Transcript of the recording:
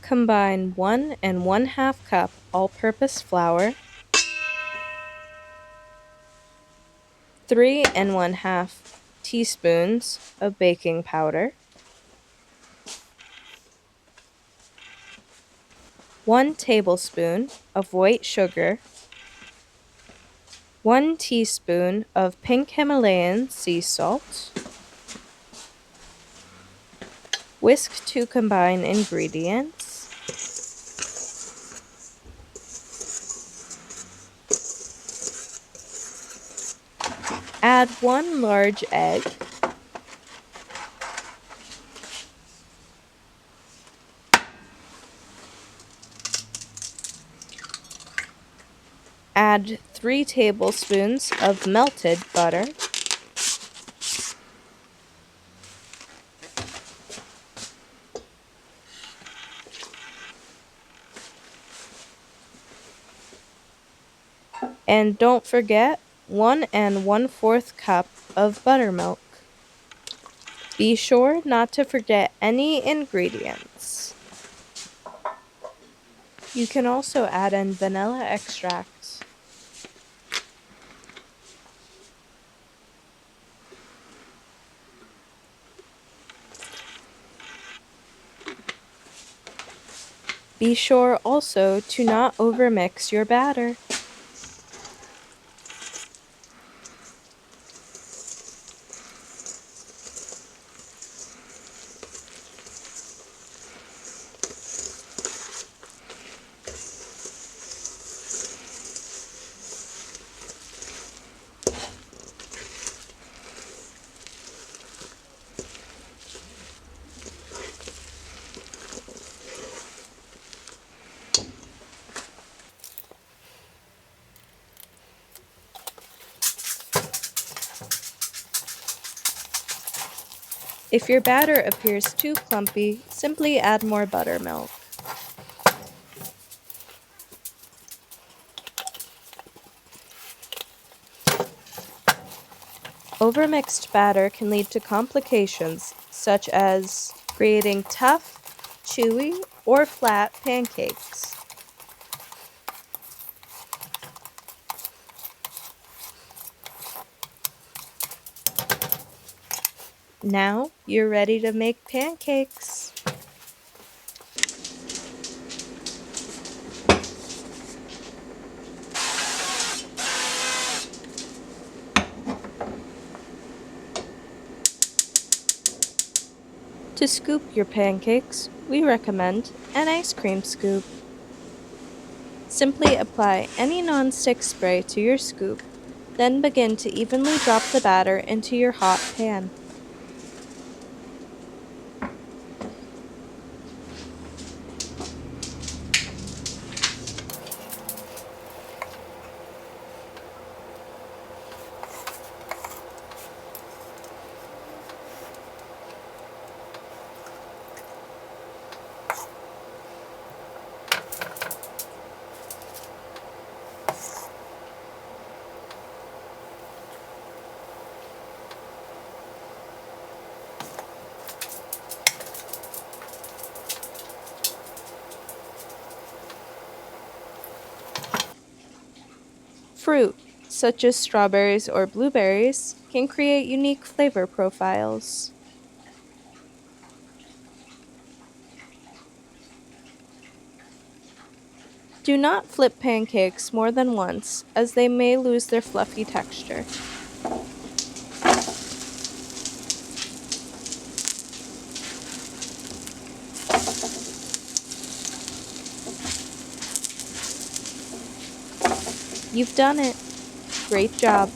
Combine 1 and 1/2 cup all-purpose flour, 3 and 1/2 teaspoons of baking powder, 1 tablespoon of white sugar, 1 teaspoon of pink Himalayan sea salt. Whisk to combine ingredients. Add 1 large egg. Add 3 tablespoons of melted butter. And don't forget 1 and 1/4 cup of buttermilk. Be sure not to forget any ingredients. You can also add in vanilla extract. Be sure also to not overmix your batter. If your batter appears too clumpy, simply add more buttermilk. Overmixed batter can lead to complications such as creating tough, chewy, or flat pancakes. Now you're ready to make pancakes. To scoop your pancakes, we recommend an ice cream scoop. Simply apply any non-stick spray to your scoop, then begin to evenly drop the batter into your hot pan. Fruit, such as strawberries or blueberries, can create unique flavor profiles. Do not flip pancakes more than once, as they may lose their fluffy texture. You've done it. Great job.